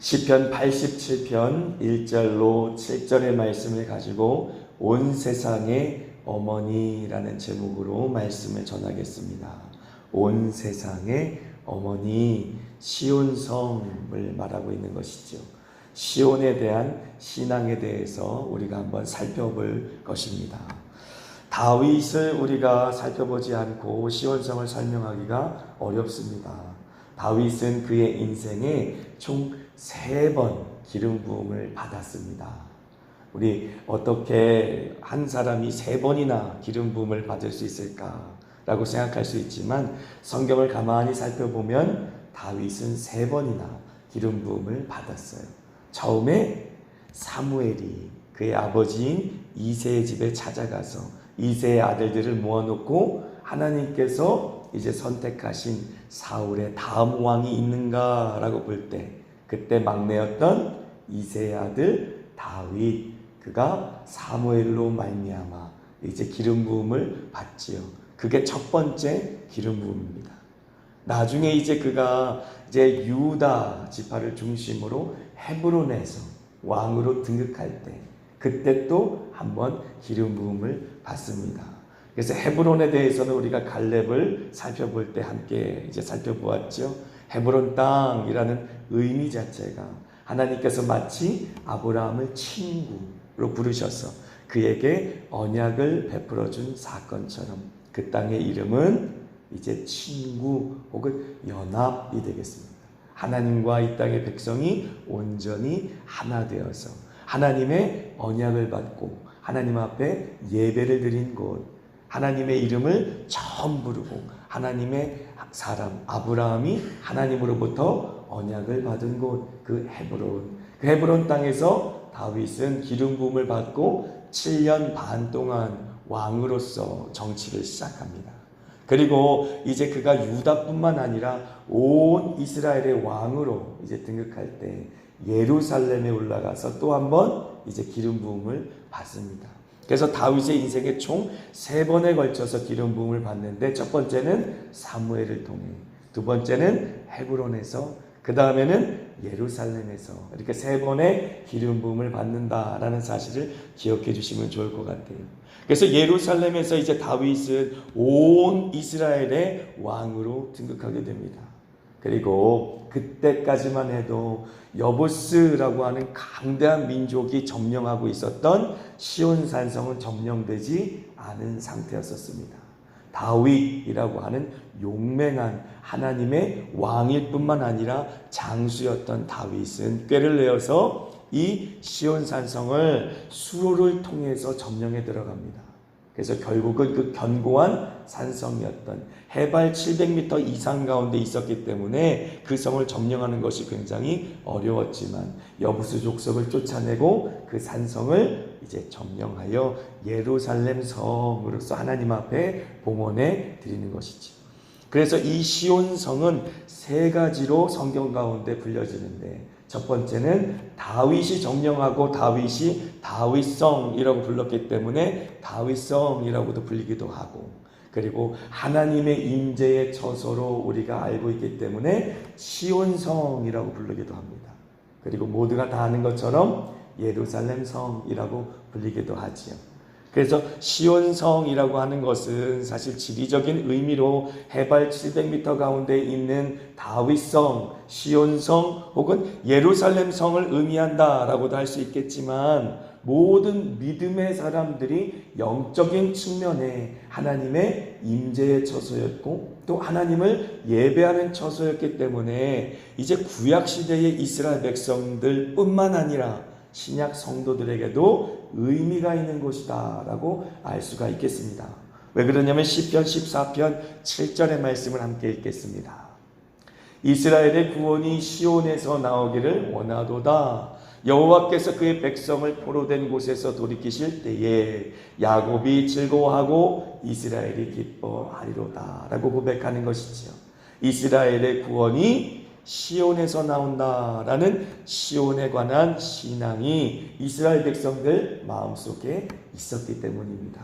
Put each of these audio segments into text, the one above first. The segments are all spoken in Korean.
시편 87편 1절로 7절의 말씀을 가지고 온 세상의 어머니라는 제목으로 말씀을 전하겠습니다. 온 세상의 어머니, 시온성을 말하고 있는 것이죠. 시온에 대한 신앙에 대해서 우리가 한번 살펴볼 것입니다. 다윗을 우리가 살펴보지 않고 시온성을 설명하기가 어렵습니다. 다윗은 그의 인생에 총 3번 기름 부음을 받았습니다. 우리 어떻게 한 사람이 3번이나 기름 부음을 받을 수 있을까라고 생각할 수 있지만 성경을 가만히 살펴보면 다윗은 3번이나 기름 부음을 받았어요. 처음에 사무엘이 그의 아버지인 이새의 집에 찾아가서 이새의 아들들을 모아놓고 하나님께서 이제 선택하신 사울의 다음 왕이 있는가라고 볼 때 그때 막내였던 이새의 아들 다윗, 그가 사무엘로 말미암아 이제 기름 부음을 받지요. 그게 첫 번째 기름 부음입니다. 나중에 이제 그가 이제 유다 지파를 중심으로 헤브론에서 왕으로 등극할 때 그때 또 한번 기름 부음을 받습니다. 그래서 헤브론에 대해서는 우리가 갈렙을 살펴볼 때 함께 이제 살펴보았죠. 헤브론 땅이라는 의미 자체가 하나님께서 마치 아브라함을 친구로 부르셔서 그에게 언약을 베풀어 준 사건처럼 그 땅의 이름은 이제 친구 혹은 연합이 되겠습니다. 하나님과 이 땅의 백성이 온전히 하나 되어서 하나님의 언약을 받고 하나님 앞에 예배를 드린 곳, 하나님의 이름을 처음 부르고 하나님의 사람 아브라함이 하나님으로부터 언약을 받은 곳, 그 헤브론 땅에서 다윗은 기름 부음을 받고 7년 반 동안 왕으로서 정치를 시작합니다. 그리고 이제 그가 유다뿐만 아니라 온 이스라엘의 왕으로 이제 등극할 때 예루살렘에 올라가서 또 한 번 이제 기름 부음을 받습니다. 그래서 다윗의 인생에 총 3번에 걸쳐서 기름 부음을 받는데 첫 번째는 사무엘을 통해, 두 번째는 헤브론에서, 그 다음에는 예루살렘에서 이렇게 3번의 기름 부음을 받는다라는 사실을 기억해 주시면 좋을 것 같아요. 그래서 예루살렘에서 이제 다윗은 온 이스라엘의 왕으로 등극하게 됩니다. 그리고 그때까지만 해도 여부스라고 하는 강대한 민족이 점령하고 있었던 시온산성은 점령되지 않은 상태였었습니다. 다윗이라고 하는 용맹한 하나님의 왕일 뿐만 아니라 장수였던 다윗은 꾀를 내어서 이 시온산성을 수로를 통해서 점령에 들어갑니다. 그래서 결국은 그 견고한 산성이었던 해발 700m 이상 가운데 있었기 때문에 그 성을 점령하는 것이 굉장히 어려웠지만 여부스 족속을 쫓아내고 그 산성을 이제 점령하여 예루살렘 성으로서 하나님 앞에 봉헌해 드리는 것이지. 그래서 이 시온성은 3가지로 성경 가운데 불려지는데 첫 번째는 다윗이 점령하고 다윗이 다윗성이라고 불렀기 때문에 다윗성이라고도 불리기도 하고, 그리고 하나님의 임재의 처소로 우리가 알고 있기 때문에 시온성이라고 부르기도 합니다. 그리고 모두가 다 아는 것처럼 예루살렘 성이라고 불리기도 하지요. 그래서 시온성이라고 하는 것은 사실 지리적인 의미로 해발 700m 가운데 있는 다윗성, 시온성 혹은 예루살렘 성을 의미한다라고도 할 수 있겠지만 모든 믿음의 사람들이 영적인 측면에 하나님의 임재의 처소였고 또 하나님을 예배하는 처소였기 때문에 이제 구약시대의 이스라엘 백성들 뿐만 아니라 신약 성도들에게도 의미가 있는 곳이다 라고 알 수가 있겠습니다. 왜 그러냐면 시편 14편 7절의 말씀을 함께 읽겠습니다. 이스라엘의 구원이 시온에서 나오기를 원하도다. 여호와께서 그의 백성을 포로된 곳에서 돌이키실 때에 야곱이 즐거워하고 이스라엘이 기뻐하리로다 라고 고백하는 것이지요. 이스라엘의 구원이 시온에서 나온다라는 시온에 관한 신앙이 이스라엘 백성들 마음속에 있었기 때문입니다.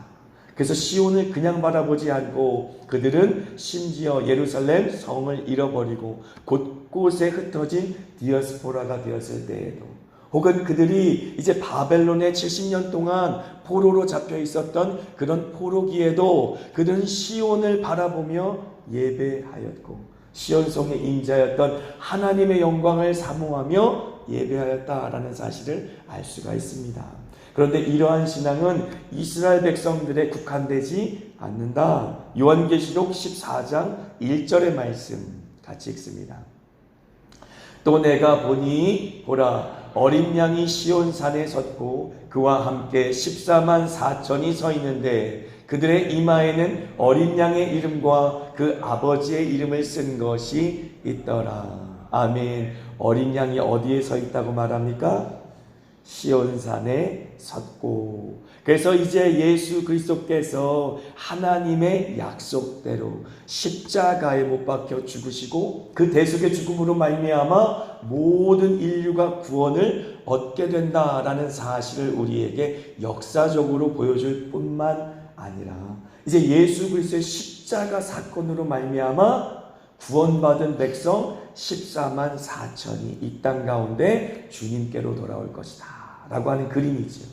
그래서 시온을 그냥 바라보지 않고 그들은 심지어 예루살렘 성을 잃어버리고 곳곳에 흩어진 디아스포라가 되었을 때에도, 혹은 그들이 이제 바벨론에 70년 동안 포로로 잡혀 있었던 그런 포로기에도 그들은 시온을 바라보며 예배하였고 시온성에 임자였던 하나님의 영광을 사모하며 예배하였다라는 사실을 알 수가 있습니다. 그런데 이러한 신앙은 이스라엘 백성들에 국한되지 않는다. 요한계시록 14장 1절의 말씀 같이 읽습니다. 또 내가 보니 보라, 어린 양이 시온산에 섰고 그와 함께 14만 4천이 서 있는데 그들의 이마에는 어린 양의 이름과 그 아버지의 이름을 쓴 것이 있더라. 아멘. 어린 양이 어디에 서 있다고 말합니까? 시온산에 섰고. 그래서 이제 예수 그리스도께서 하나님의 약속대로 십자가에 못 박혀 죽으시고 그 대속의 죽음으로 말미암아 모든 인류가 구원을 얻게 된다라는 사실을 우리에게 역사적으로 보여줄 뿐만 아니라 이제 예수 그리스도의 십자가 사건으로 말미암아 구원받은 백성 14만 4천이 이 땅 가운데 주님께로 돌아올 것이다 라고 하는 그림이죠.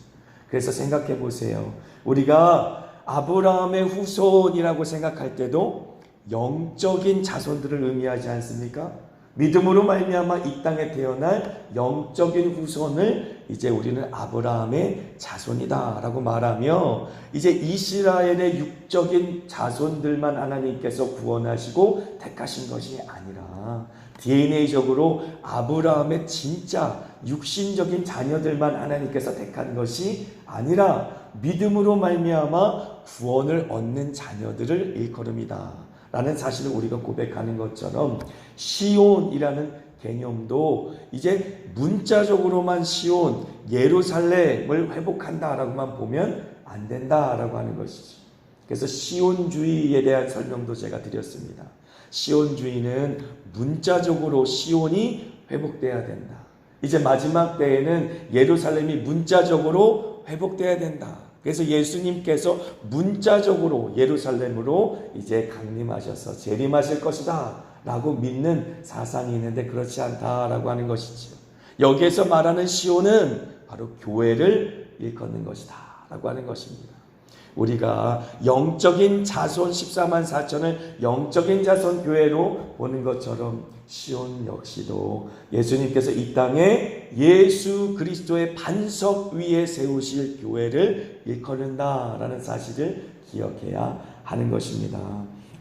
그래서 생각해 보세요. 우리가 아브라함의 후손이라고 생각할 때도 영적인 자손들을 의미하지 않습니까? 믿음으로 말미암아 이 땅에 태어날 영적인 후손을 이제 우리는 아브라함의 자손이다라고 말하며 이제 이스라엘의 육적인 자손들만 하나님께서 구원하시고 택하신 것이 아니라 DNA적으로 아브라함의 진짜 육신적인 자녀들만 하나님께서 택한 것이 아니라 믿음으로 말미암아 구원을 얻는 자녀들을 일컬음이다 라는 사실을 우리가 고백하는 것처럼 시온이라는 개념도 이제 문자적으로만 시온, 예루살렘을 회복한다라고만 보면 안 된다라고 하는 것이죠. 그래서 시온주의에 대한 설명도 제가 드렸습니다. 시온주의는 문자적으로 시온이 회복돼야 된다. 이제 마지막 때에는 예루살렘이 문자적으로 회복돼야 된다. 그래서 예수님께서 문자적으로 예루살렘으로 이제 강림하셔서 재림하실 것이다 라고 믿는 사상이 있는데 그렇지 않다라고 하는 것이죠. 여기에서 말하는 시온은 바로 교회를 일컫는 것이다 라고 하는 것입니다. 우리가 영적인 자손 14만 4천을 영적인 자손 교회로 보는 것처럼 시온 역시도 예수님께서 이 땅에 예수 그리스도의 반석 위에 세우실 교회를 일컫는다라는 사실을 기억해야 하는 것입니다.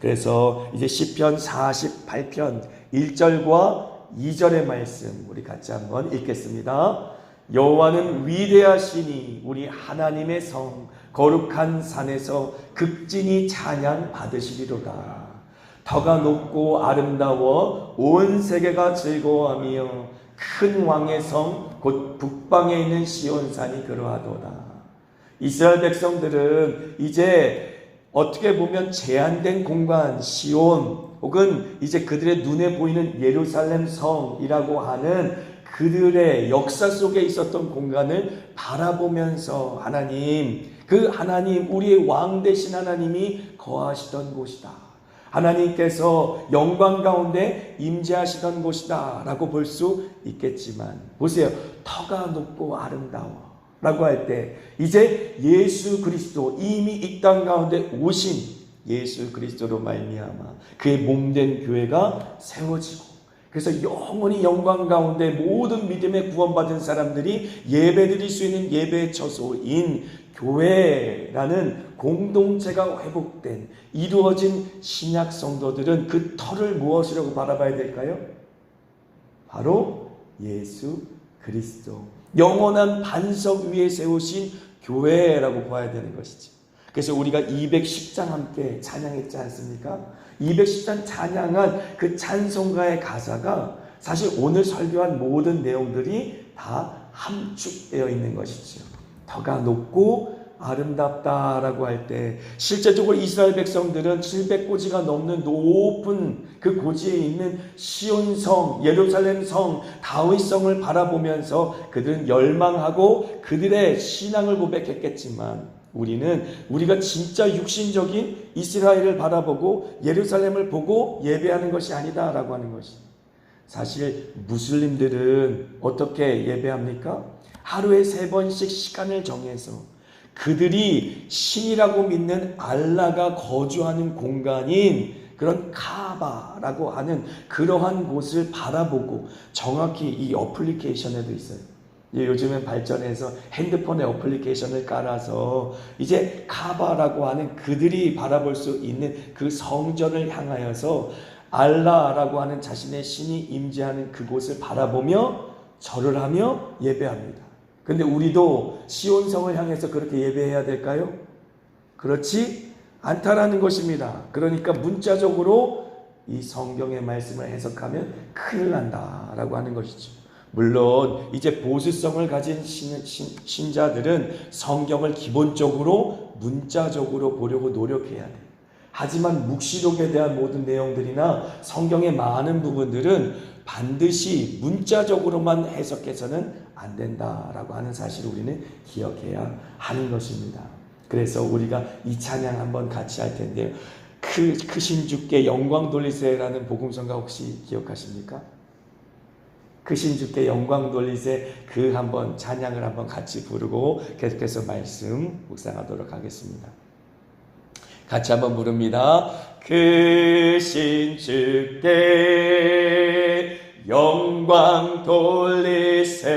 그래서 이제 시편 48편 1절과 2절의 말씀 우리 같이 한번 읽겠습니다. 여호와는 위대하시니 우리 하나님의 성 거룩한 산에서 극진히 찬양 받으시리로다. 터가 높고 아름다워 온 세계가 즐거워하며 큰 왕의 성 곧 북방에 있는 시온산이 그러하도다. 이스라엘 백성들은 이제 어떻게 보면 제한된 공간 시온 혹은 이제 그들의 눈에 보이는 예루살렘 성이라고 하는 그들의 역사 속에 있었던 공간을 바라보면서 하나님, 그 하나님, 우리의 왕 되신 하나님이 거하시던 곳이다. 하나님께서 영광 가운데 임재하시던 곳이다 라고 볼 수 있겠지만 보세요. 터가 높고 아름다워 라고 할 때 이제 예수 그리스도 이미 이 땅 가운데 오신 예수 그리스도로 말미암아 그의 몸된 교회가 세워지고 그래서 영원히 영광 가운데 모든 믿음의 구원받은 사람들이 예배드릴 수 있는 예배의 처소인 교회라는 공동체가 회복된 이루어진 신약 성도들은 그 터를 무엇이라고 바라봐야 될까요? 바로 예수 그리스도 영원한 반석 위에 세우신 교회라고 봐야 되는 것이죠. 그래서 우리가 210장 함께 찬양했지 않습니까? 210장 찬양한 그 찬송가의 가사가 사실 오늘 설교한 모든 내용들이 다 함축되어 있는 것이죠. 터가 높고 아름답다라고 할 때 실제적으로 이스라엘 백성들은 700고지가 넘는 높은 그 고지에 있는 시온성, 예루살렘 성, 다윗성을 바라보면서 그들은 열망하고 그들의 신앙을 고백했겠지만 우리가 진짜 육신적인 이스라엘을 바라보고 예루살렘을 보고 예배하는 것이 아니다라고 하는 것이, 사실 무슬림들은 어떻게 예배합니까? 하루에 3번씩 시간을 정해서 그들이 신이라고 믿는 알라가 거주하는 공간인 그런 카바라고 하는 그러한 곳을 바라보고, 정확히 이 어플리케이션에도 있어요. 요즘엔 발전해서 핸드폰에 어플리케이션을 깔아서 이제 카바라고 하는 그들이 바라볼 수 있는 그 성전을 향하여서 알라라고 하는 자신의 신이 임재하는 그곳을 바라보며 절을 하며 예배합니다. 근데 우리도 시온성을 향해서 그렇게 예배해야 될까요? 그렇지 않다라는 것입니다. 그러니까 문자적으로 이 성경의 말씀을 해석하면 큰일 난다라고 하는 것이죠. 물론 이제 보수성을 가진 신자들은 성경을 기본적으로 문자적으로 보려고 노력해야 돼요. 하지만 묵시록에 대한 모든 내용들이나 성경의 많은 부분들은 반드시 문자적으로만 해석해서는 안 된다라고 하는 사실을 우리는 기억해야 하는 것입니다. 그래서 우리가 이 찬양 한번 같이 할 텐데요. 크신 주께 영광 돌리세라는 복음성가 혹시 기억하십니까? 크신 주께 영광 돌리세, 그 한번 찬양을 한번 같이 부르고 계속해서 말씀 묵상하도록 하겠습니다. 같이 한번 부릅니다. 크신 주께 영광 돌리세,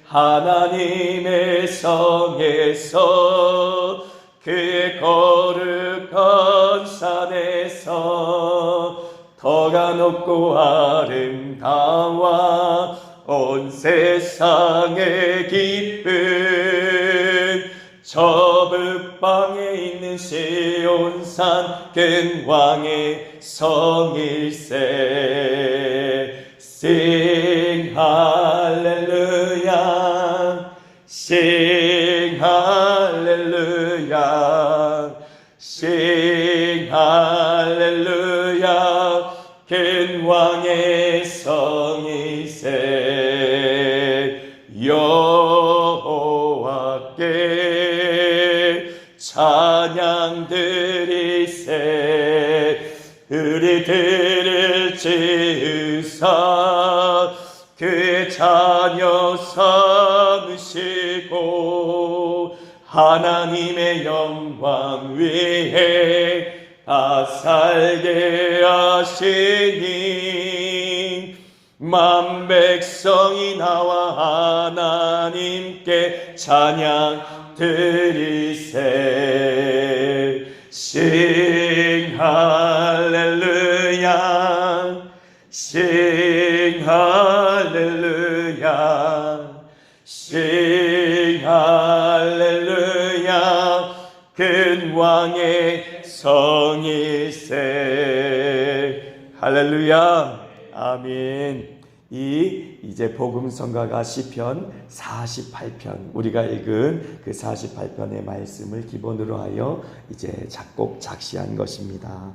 하나님의 성에서 그의 거룩한 산에서 터가 높고 아름다워 온 세상에 기쁜 저 북방에 있는 시온산 근왕의 성일세. Sing hallelujah, sing hallelujah, sing hallelujah. 근왕의 성일세. 여호와께 찬양 드리세. 우리들을 지으사 그 자녀 삼으시고 하나님의 영광 위에 다 살게 하시니 만 백성이 나와 하나님께 찬양 드리세. Sing hallelujah, sing hallelujah, sing hallelujah. 근왕의 성일세. 할렐루야. 아멘. 이제 복음성가가 시편 48편, 우리가 읽은 그 48편의 말씀을 기본으로 하여 이제 작곡 작시한 것입니다.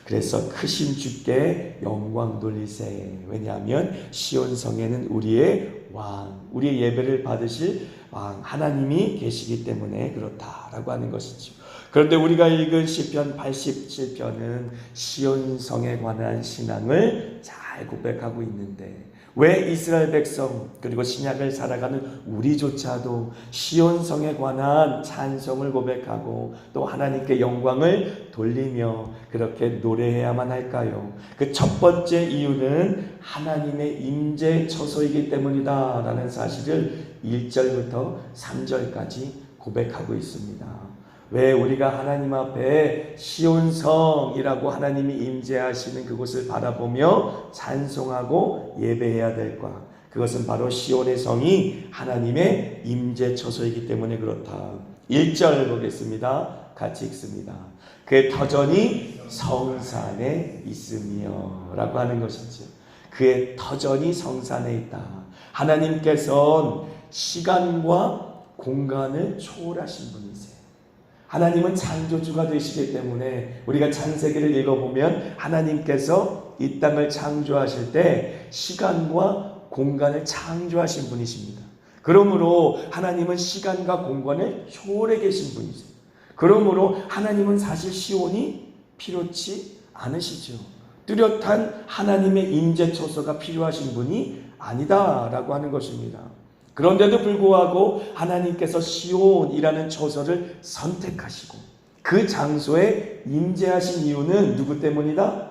그래서 크신 주께 영광 돌리세. 왜냐하면 시온성에는 우리의 왕, 우리의 예배를 받으실 왕 하나님이 계시기 때문에 그렇다라고 하는 것이죠. 그런데 우리가 읽은 시편 87편은 시온성에 관한 신앙을 잘 고백하고 있는데, 왜 이스라엘 백성 그리고 신약을 살아가는 우리조차도 시온성에 관한 찬송을 고백하고 또 하나님께 영광을 돌리며 그렇게 노래해야만 할까요? 그 첫 번째 이유는 하나님의 임재 처소이기 때문이다 라는 사실을 1절부터 3절까지 고백하고 있습니다. 왜 우리가 하나님 앞에 시온성이라고 하나님이 임재하시는 그곳을 바라보며 찬송하고 예배해야 될까? 그것은 바로 시온의 성이 하나님의 임재 처소이기 때문에 그렇다. 1절 보겠습니다. 같이 읽습니다. 그의 터전이 성산에 있으며 라고 하는 것이죠. 그의 터전이 성산에 있다. 하나님께서는 시간과 공간을 초월하신 분이세요. 하나님은 창조주가 되시기 때문에 우리가 창세기를 읽어보면 하나님께서 이 땅을 창조하실 때 시간과 공간을 창조하신 분이십니다. 그러므로 하나님은 시간과 공간을 초월해 계신 분이세요. 그러므로 하나님은 사실 시온이 필요치 않으시죠. 뚜렷한 하나님의 임재 처소가 필요하신 분이 아니다라고 하는 것입니다. 그런데도 불구하고 하나님께서 시온이라는 처소를 선택하시고 그 장소에 임재하신 이유는 누구 때문이다?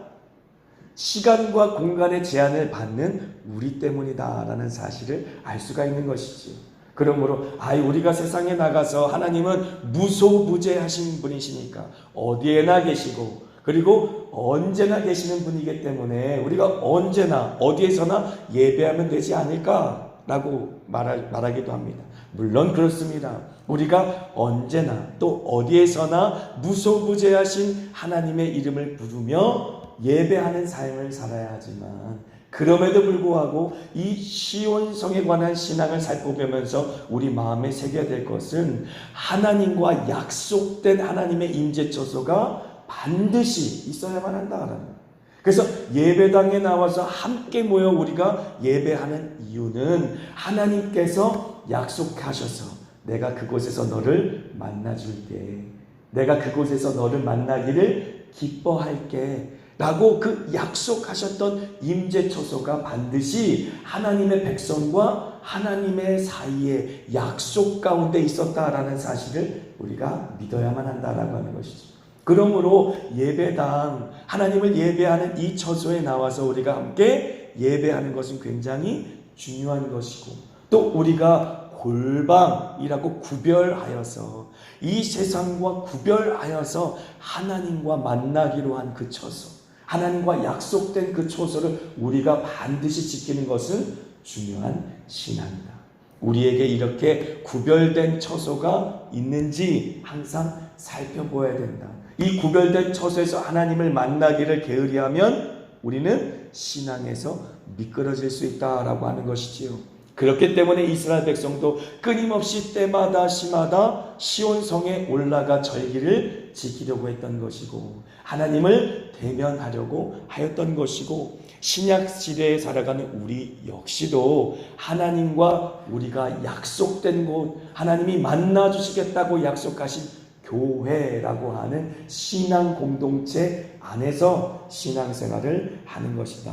시간과 공간의 제한을 받는 우리 때문이다라는 사실을 알 수가 있는 것이지요. 그러므로 우리가 세상에 나가서 하나님은 무소부재하신 분이시니까 어디에나 계시고 그리고 언제나 계시는 분이기 때문에 우리가 언제나 어디에서나 예배하면 되지 않을까라고 말하기도 합니다. 물론 그렇습니다. 우리가 언제나 또 어디에서나 무소부재하신 하나님의 이름을 부르며 예배하는 삶을 살아야 하지만 그럼에도 불구하고 이 시온성에 관한 신앙을 살펴보면서 우리 마음에 새겨야 될 것은 하나님과 약속된 하나님의 임재 처소가 반드시 있어야만 한다라는 거예요. 그래서 예배당에 나와서 함께 모여 우리가 예배하는 이유는 하나님께서 약속하셔서 내가 그곳에서 너를 만나줄게, 내가 그곳에서 너를 만나기를 기뻐할게 라고 그 약속하셨던 임재 처소가 반드시 하나님의 백성과 하나님의 사이에 약속 가운데 있었다라는 사실을 우리가 믿어야만 한다라고 하는 것이죠. 그러므로 예배당, 하나님을 예배하는 이 처소에 나와서 우리가 함께 예배하는 것은 굉장히 중요한 것이고 또 우리가 골방이라고 구별하여서 이 세상과 구별하여서 하나님과 만나기로 한 그 처소, 하나님과 약속된 그 처소를 우리가 반드시 지키는 것은 중요한 신앙이다. 우리에게 이렇게 구별된 처소가 있는지 항상 살펴보아야 된다. 이 구별된 처소에서 하나님을 만나기를 게으리하면 우리는 신앙에서 미끄러질 수 있다라고 하는 것이지요. 그렇기 때문에 이스라엘 백성도 끊임없이 때마다 시마다 시온성에 올라가 절기를 지키려고 했던 것이고 하나님을 대면하려고 하였던 것이고 신약 시대에 살아가는 우리 역시도 하나님과 우리가 약속된 곳, 하나님이 만나주시겠다고 약속하신 교회라고 하는 신앙 공동체 안에서 신앙생활을 하는 것이다.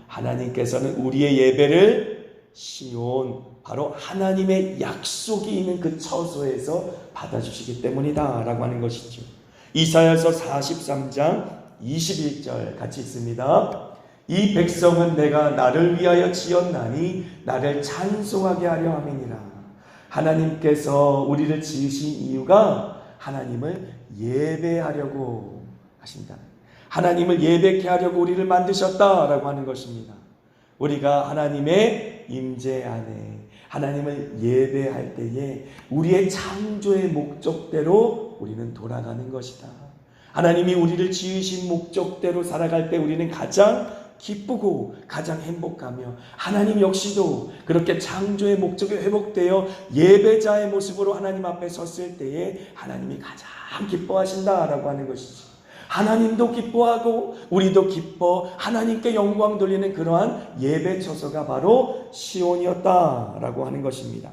하나님께서는 우리의 예배를 시온, 바로 하나님의 약속이 있는 그 처소에서 받아주시기 때문이다 라고 하는 것이죠. 이사야서 43장 21절 같이 읽습니다. 이 백성은 내가 나를 위하여 지었나니 나를 찬송하게 하려 함이니라. 하나님께서 우리를 지으신 이유가 하나님을 예배하려고 하신다. 하나님을 예배케 하려고 우리를 만드셨다라고 하는 것입니다. 우리가 하나님의 임재 안에 하나님을 예배할 때에 우리의 창조의 목적대로 우리는 돌아가는 것이다. 하나님이 우리를 지으신 목적대로 살아갈 때 우리는 가장 기쁘고 가장 행복하며 하나님 역시도 그렇게 창조의 목적이 회복되어 예배자의 모습으로 하나님 앞에 섰을 때에 하나님이 가장 기뻐하신다라고 하는 것이죠. 하나님도 기뻐하고 우리도 기뻐 하나님께 영광 돌리는 그러한 예배 처소가 바로 시온이었다라고 하는 것입니다.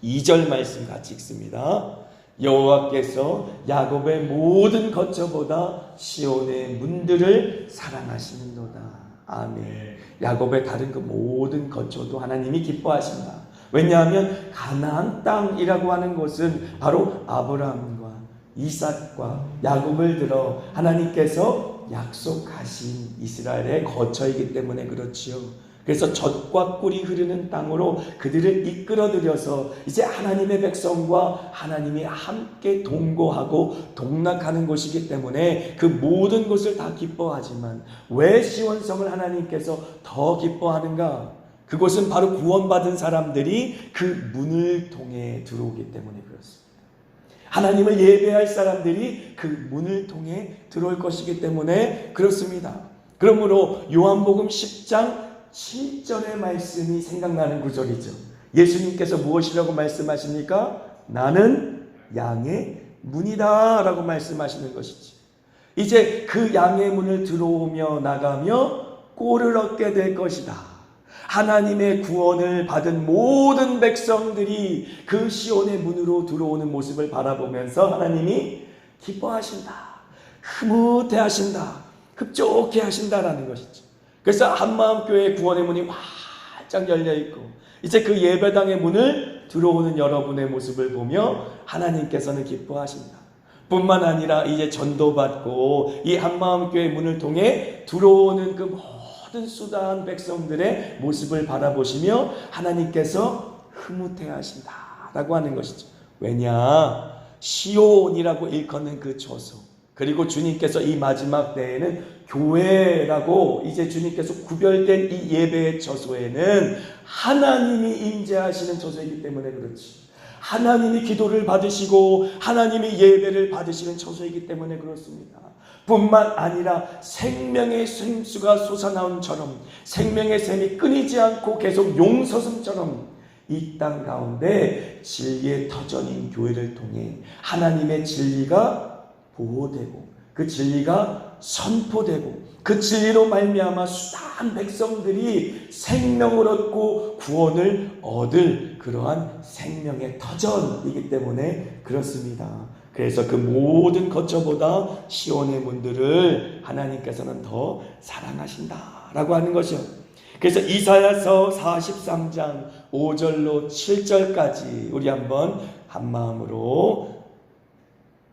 2절 말씀 같이 읽습니다. 여호와께서 야곱의 모든 거처보다 시온의 문들을 사랑하시는도다. 아멘. 야곱의 다른 그 모든 거처도 하나님이 기뻐하신다. 왜냐하면 가나안 땅이라고 하는 것은 바로 아브라함과 이삭과 야곱을 들어 하나님께서 약속하신 이스라엘의 거처이기 때문에 그렇지요. 그래서 젖과 꿀이 흐르는 땅으로 그들을 이끌어들여서 이제 하나님의 백성과 하나님이 함께 동거하고 동락하는 곳이기 때문에 그 모든 것을 다 기뻐하지만 왜 시온성을 하나님께서 더 기뻐하는가? 그곳은 바로 구원받은 사람들이 그 문을 통해 들어오기 때문에 그렇습니다. 하나님을 예배할 사람들이 그 문을 통해 들어올 것이기 때문에 그렇습니다. 그러므로 요한복음 10장 7절의 말씀이 생각나는 구절이죠. 예수님께서 무엇이라고 말씀하십니까? 나는 양의 문이다 라고 말씀하시는 것이지. 이제 그 양의 문을 들어오며 나가며 꼴을 얻게 될 것이다. 하나님의 구원을 받은 모든 백성들이 그 시온의 문으로 들어오는 모습을 바라보면서 하나님이 기뻐하신다, 흐뭇해 하신다, 흡족해 하신다라는 것이죠. 그래서 한마음교회 구원의 문이 활짝 열려있고 이제 그 예배당의 문을 들어오는 여러분의 모습을 보며 하나님께서는 기뻐하신다. 뿐만 아니라 이제 전도받고 이 한마음교회 문을 통해 들어오는 그 모든 수다한 백성들의 모습을 바라보시며 하나님께서 흐뭇해 하신다라고 하는 것이죠. 왜냐? 시온이라고 일컫는 그 처소, 그리고 주님께서 이 마지막 때에는 교회라고 이제 주님께서 구별된 이 예배의 처소에는 하나님이 임재하시는 처소이기 때문에 그렇지. 하나님이 기도를 받으시고 하나님이 예배를 받으시는 처소이기 때문에 그렇습니다. 뿐만 아니라 생명의 샘수가 솟아나온처럼 생명의 샘이 끊이지 않고 계속 용서슴처럼 이 땅 가운데 진리의 터전인 교회를 통해 하나님의 진리가 보호되고 그 진리가 선포되고 그 진리로 말미암아 수많은 백성들이 생명을 얻고 구원을 얻을 그러한 생명의 터전이기 때문에 그렇습니다. 그래서 그 모든 거처보다 시온의 문들을 하나님께서는 더 사랑하신다라고 하는 것이요. 그래서 이사야서 43장 5절로 7절까지 우리 한번 한마음으로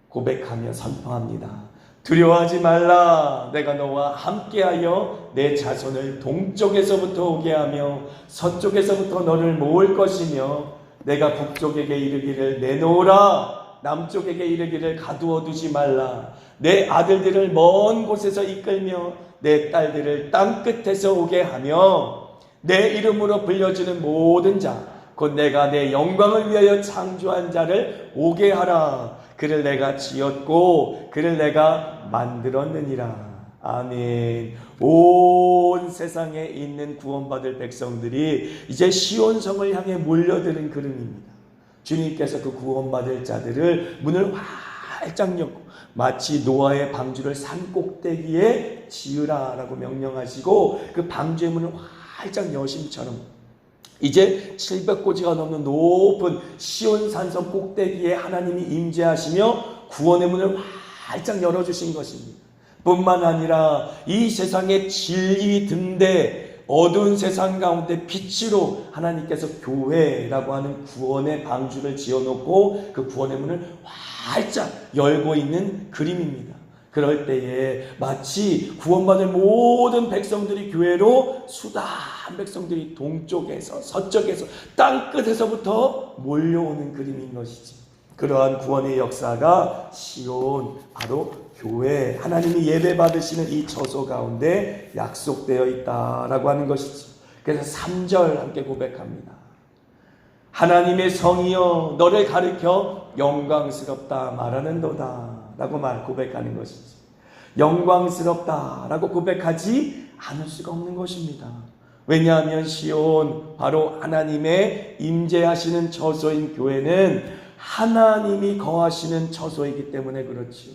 고백하며 선포합니다. 두려워하지 말라. 내가 너와 함께하여 내 자손을 동쪽에서부터 오게 하며 서쪽에서부터 너를 모을 것이며 내가 북쪽에게 이르기를 내놓으라. 남쪽에게 이르기를 가두어 두지 말라. 내 아들들을 먼 곳에서 이끌며 내 딸들을 땅끝에서 오게 하며 내 이름으로 불려주는 모든 자 곧 내가 내 영광을 위하여 창조한 자를 오게 하라. 그를 내가 지었고 그를 내가 만들었느니라. 아멘. 온 세상에 있는 구원받을 백성들이 이제 시온성을 향해 몰려드는 그림입니다. 주님께서 그 구원받을 자들을 문을 활짝 열고 마치 노아의 방주를 산 꼭대기에 지으라라고 명령하시고 그 방주의 문을 활짝 여심처럼 이제 700고지가 넘는 높은 시온 산성 꼭대기에 하나님이 임재하시며 구원의 문을 활짝 열어주신 것입니다. 뿐만 아니라 이 세상에 진리 등대 어두운 세상 가운데 빛으로 하나님께서 교회라고 하는 구원의 방주를 지어놓고 그 구원의 문을 활짝 열고 있는 그림입니다. 그럴 때에 마치 구원받을 모든 백성들이 교회로 수다한 백성들이 동쪽에서 서쪽에서 땅끝에서부터 몰려오는 그림인 것이지. 그러한 구원의 역사가 시온, 바로 교회, 하나님이 예배 받으시는 이 처소 가운데 약속되어 있다라고 하는 것이지. 그래서 3절 함께 고백합니다. 하나님의 성이여 너를 가리켜 영광스럽다 말하는도다 라고 고백하는 것이지. 영광스럽다라고 고백하지 않을 수가 없는 것입니다. 왜냐하면 시온, 바로 하나님의 임재하시는 처소인 교회는 하나님이 거하시는 처소이기 때문에 그렇지요.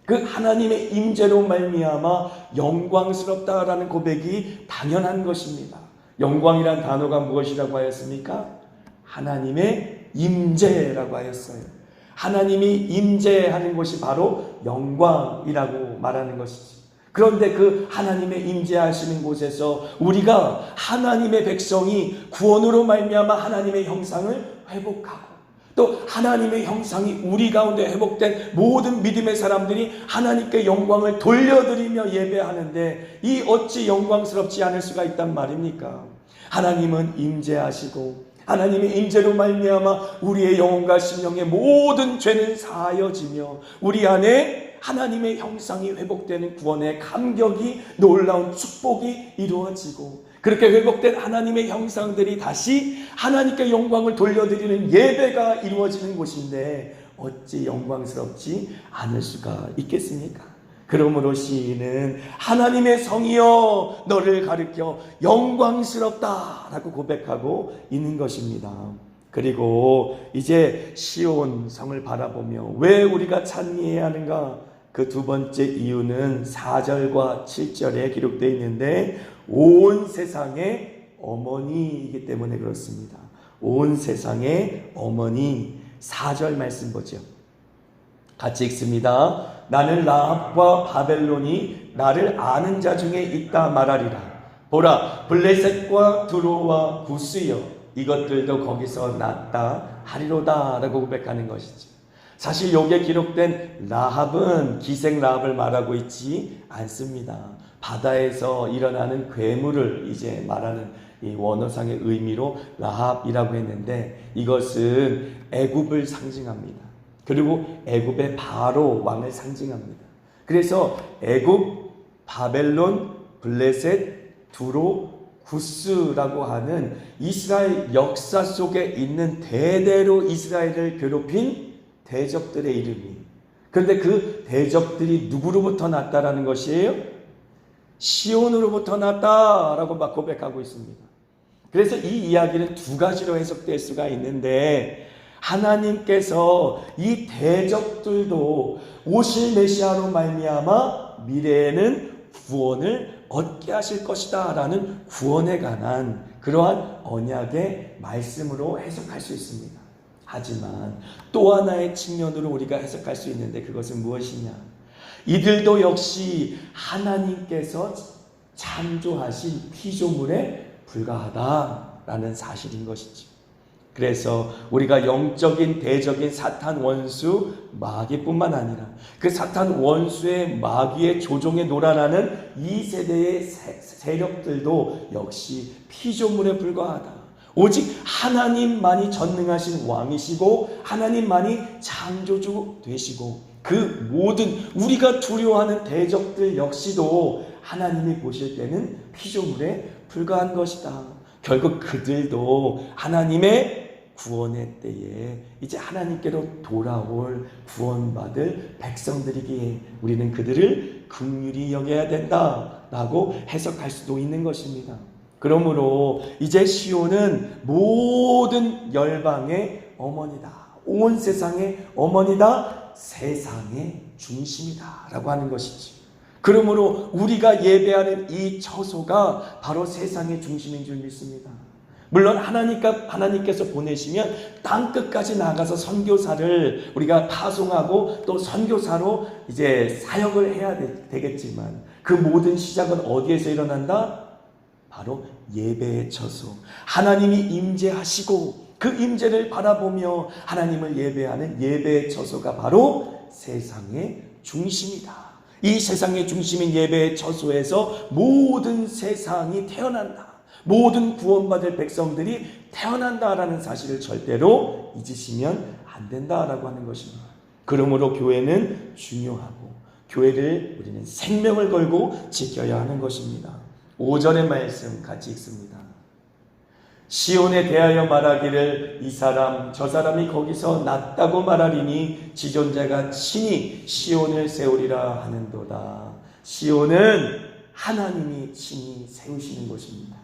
그 하나님의 임재로 말미암아 영광스럽다라는 고백이 당연한 것입니다. 영광이란 단어가 무엇이라고 하였습니까? 하나님의 임재라고 하였어요. 하나님이 임재하는 것이 바로 영광이라고 말하는 것이지. 그런데 그 하나님의 임재하시는 곳에서 우리가 하나님의 백성이 구원으로 말미암아 하나님의 형상을 회복하고 또 하나님의 형상이 우리 가운데 회복된 모든 믿음의 사람들이 하나님께 영광을 돌려드리며 예배하는데 이 어찌 영광스럽지 않을 수가 있단 말입니까? 하나님은 임재하시고 하나님의 임재로 말미암아 우리의 영혼과 심령의 모든 죄는 사하여지며 우리 안에 하나님의 형상이 회복되는 구원의 감격이 놀라운 축복이 이루어지고 그렇게 회복된 하나님의 형상들이 다시 하나님께 영광을 돌려드리는 예배가 이루어지는 곳인데 어찌 영광스럽지 않을 수가 있겠습니까? 그러므로 시인은 하나님의 성이여 너를 가리켜 영광스럽다라고 고백하고 있는 것입니다. 그리고 이제 시온 성을 바라보며 왜 우리가 찬미해야 하는가? 그 두 번째 이유는 4절과 7절에 기록되어 있는데 온 세상의 어머니이기 때문에 그렇습니다. 온 세상의 어머니. 4절 말씀 보죠. 같이 읽습니다. 나는 라합과 바벨론이 나를 아는 자 중에 있다 말하리라. 보라, 블레셋과 두로와 구스여 이것들도 거기서 났다 하리로다 라고 고백하는 것이죠. 사실 여기에 기록된 라합은 기생 라합을 말하고 있지 않습니다. 바다에서 일어나는 괴물을 이제 말하는 이 원어상의 의미로 라합이라고 했는데 이것은 애굽을 상징합니다. 그리고 애굽의 바로 왕을 상징합니다. 그래서 애굽, 바벨론, 블레셋, 두로, 구스라고 하는 이스라엘 역사 속에 있는 대대로 이스라엘을 괴롭힌 대적들의 이름이. 그런데 그 대적들이 누구로부터 났다라는 것이에요? 시온으로부터 났다라고 막 고백하고 있습니다. 그래서 이 이야기는 두 가지로 해석될 수가 있는데 하나님께서 이 대적들도 오실 메시아로 말미암아 미래에는 구원을 얻게 하실 것이다 라는 구원에 관한 그러한 언약의 말씀으로 해석할 수 있습니다. 하지만 또 하나의 측면으로 우리가 해석할 수 있는데 그것은 무엇이냐? 이들도 역시 하나님께서 창조하신 피조물에 불과하다라는 사실인 것이죠. 그래서 우리가 영적인 대적인 사탄 원수 마귀뿐만 아니라 그 사탄 원수의 마귀의 조종에 놀아나는 이 세대의 세력들도 역시 피조물에 불과하다. 오직 하나님만이 전능하신 왕이시고 하나님만이 창조주 되시고 그 모든 우리가 두려워하는 대적들 역시도 하나님이 보실 때는 피조물에 불과한 것이다. 결국 그들도 하나님의 구원의 때에 이제 하나님께로 돌아올 구원받을 백성들이기에 우리는 그들을 긍휼히 여겨야 된다라고 해석할 수도 있는 것입니다. 그러므로 이제 시온은 모든 열방의 어머니다. 온 세상의 어머니다. 세상의 중심이다 라고 하는 것이지. 그러므로 우리가 예배하는 이 처소가 바로 세상의 중심인 줄 믿습니다. 물론 하나님께서 보내시면 땅끝까지 나가서 선교사를 우리가 파송하고 또 선교사로 이제 사역을 해야 되겠지만 그 모든 시작은 어디에서 일어난다? 바로 예배의 처소. 하나님이 임재하시고 그 임재를 바라보며 하나님을 예배하는 예배의 처소가 바로 세상의 중심이다. 이 세상의 중심인 예배의 처소에서 모든 세상이 태어난다. 모든 구원받을 백성들이 태어난다라는 사실을 절대로 잊으시면 안 된다라고 하는 것입니다. 그러므로 교회는 중요하고 교회를 우리는 생명을 걸고 지켜야 하는 것입니다. 5절의 말씀 같이 읽습니다. 시온에 대하여 말하기를 이 사람 저 사람이 거기서 났다고 말하리니 지존자가 친히 시온을 세우리라 하는도다. 시온은 하나님이 친히 세우시는 곳입니다.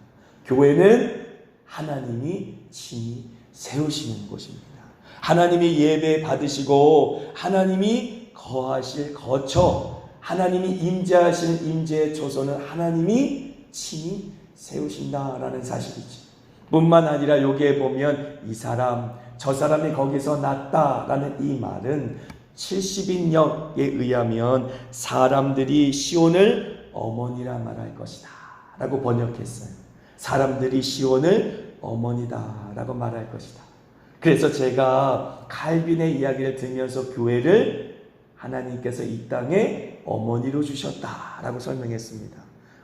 교회는 하나님이 친히 세우시는 곳입니다. 하나님이 예배 받으시고 하나님이 거하실 거처, 하나님이 임재하시는 임재의 초소는 하나님이 친히 세우신다라는 사실이지. 뿐만 아니라 여기에 보면 이 사람, 저 사람이 거기서 났다라는 이 말은 70인역에 의하면 사람들이 시온을 어머니라 말할 것이다 라고 번역했어요. 사람들이 시온을 어머니다 라고 말할 것이다. 그래서 제가 칼빈의 이야기를 들으면서 교회를 하나님께서 이 땅에 어머니로 주셨다라고 설명했습니다.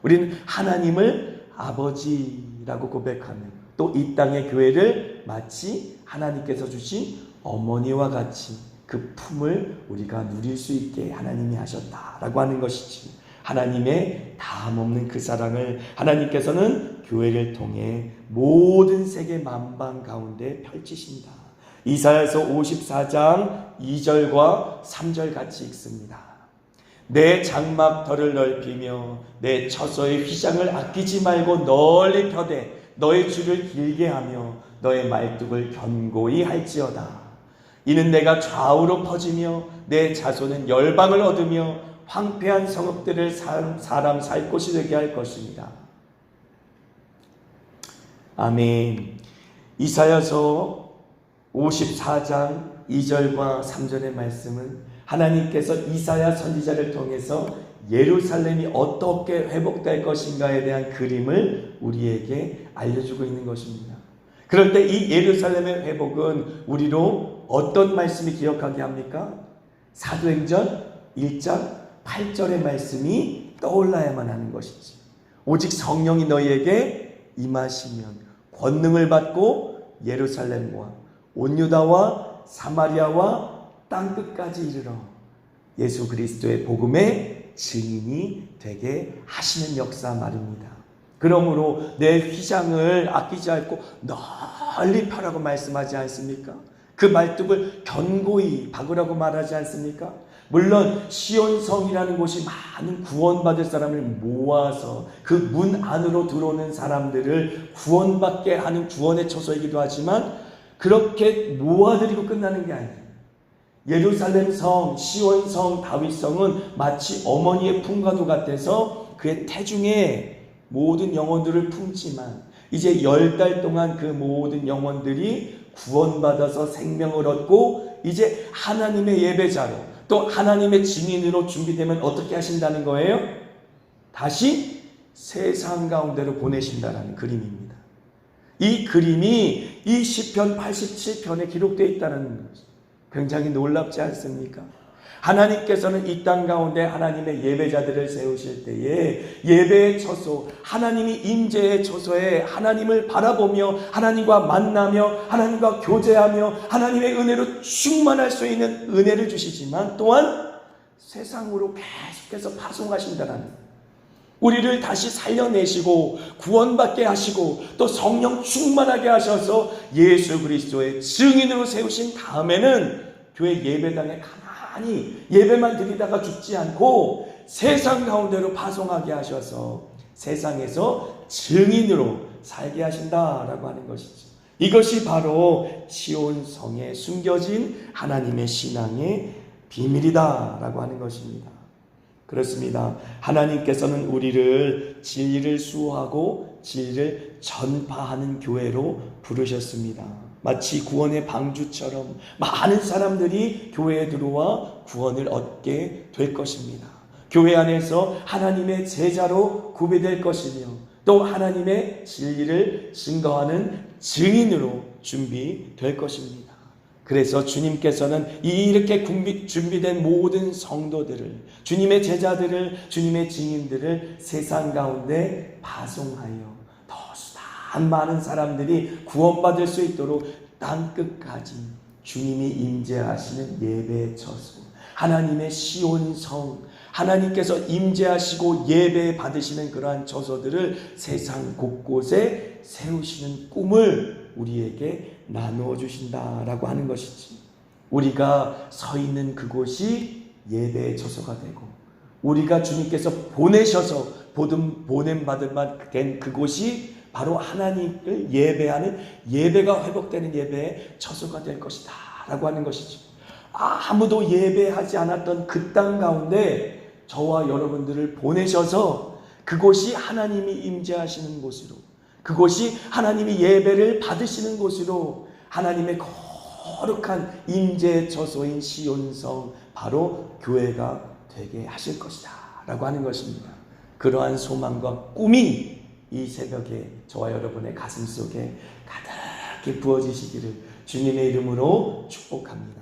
우리는 하나님을 아버지라고 고백하는 또 이 땅의 교회를 마치 하나님께서 주신 어머니와 같이 그 품을 우리가 누릴 수 있게 하나님이 하셨다라고 하는 것이지. 하나님의 다함없는 그 사랑을 하나님께서는 교회를 통해 모든 세계 만방 가운데 펼치신다. 이사야서 54장 2절과 3절 같이 읽습니다. 내 장막터를 넓히며 내 처소의 휘장을 아끼지 말고 널리 펴되 너의 줄을 길게 하며 너의 말뚝을 견고히 할지어다. 이는 내가 좌우로 퍼지며 내 자손은 열방을 얻으며 황폐한 성읍들을 사람 살 곳이 되게 할 것입니다. 아멘. 이사야서 54장 2절과 3절의 말씀은 하나님께서 이사야 선지자를 통해서 예루살렘이 어떻게 회복될 것인가에 대한 그림을 우리에게 알려주고 있는 것입니다. 그럴 때 이 예루살렘의 회복은 우리로 어떤 말씀이 기억하게 합니까? 사도행전 1장 8절의 말씀이 떠올라야만 하는 것이지. 오직 성령이 너희에게 임하시면 권능을 받고 예루살렘과 온 유다와 사마리아와 땅끝까지 이르러 예수 그리스도의 복음의 증인이 되게 하시는 역사 말입니다. 그러므로 내 휘장을 아끼지 않고 널리 펴라고 말씀하지 않습니까? 그 말뚝을 견고히 박으라고 말하지 않습니까? 물론 시온성이라는 곳이 많은 구원받을 사람을 모아서 그 문 안으로 들어오는 사람들을 구원받게 하는 구원의 처소이기도 하지만 그렇게 모아들이고 끝나는 게 아니에요. 예루살렘 성, 시온성, 다윗성은 마치 어머니의 품과도 같아서 그의 태중에 모든 영혼들을 품지만 이제 10달 동안 그 모든 영혼들이 구원받아서 생명을 얻고 이제 하나님의 예배자로 또 하나님의 증인으로 준비되면 어떻게 하신다는 거예요? 다시 세상 가운데로 보내신다는 그림입니다. 이 그림이 이 시편 87편에 기록되어 있다는 것이 굉장히 놀랍지 않습니까? 하나님께서는 이 땅 가운데 하나님의 예배자들을 세우실 때에 예배의 처소, 하나님이 임재의 처소에 하나님을 바라보며 하나님과 만나며 하나님과 교제하며 하나님의 은혜로 충만할 수 있는 은혜를 주시지만 또한 세상으로 계속해서 파송하신다는 우리를 다시 살려내시고 구원받게 하시고 또 성령 충만하게 하셔서 예수 그리스도의 증인으로 세우신 다음에는 교회 예배당에 가만히 예배만 드리다가 죽지 않고 세상 가운데로 파송하게 하셔서 세상에서 증인으로 살게 하신다라고 하는 것이죠. 이것이 바로 시온성에 숨겨진 하나님의 신앙의 비밀이다라고 하는 것입니다. 그렇습니다. 하나님께서는 우리를 진리를 수호하고 진리를 전파하는 교회로 부르셨습니다. 마치 구원의 방주처럼 많은 사람들이 교회에 들어와 구원을 얻게 될 것입니다. 교회 안에서 하나님의 제자로 구비될 것이며 또 하나님의 진리를 증거하는 증인으로 준비될 것입니다. 그래서 주님께서는 이렇게 준비된 모든 성도들을, 주님의 제자들을, 주님의 증인들을 세상 가운데 파송하여 더 수단 많은 사람들이 구원받을 수 있도록 땅끝까지 주님이 임재하시는 예배의 처소, 하나님의 시온성, 하나님께서 임재하시고 예배 받으시는 그러한 처소들을 세상 곳곳에 세우시는 꿈을 우리에게 나누어 주신다라고 하는 것이지. 우리가 서 있는 그곳이 예배의 처소가 되고 우리가 주님께서 보내셔서 보냄받은 된 그곳이 바로 하나님을 예배하는 예배가 회복되는 예배의 처소가 될 것이다 라고 하는 것이죠. 아무도 예배하지 않았던 그 땅 가운데 저와 여러분들을 보내셔서 그곳이 하나님이 임재하시는 곳으로, 그곳이 하나님이 예배를 받으시는 곳으로 하나님의 거룩한 임재의 처소인 시온성 바로 교회가 되게 하실 것이다 라고 하는 것입니다. 그러한 소망과 꿈이 이 새벽에 저와 여러분의 가슴 속에 가득히 부어지시기를 주님의 이름으로 축복합니다.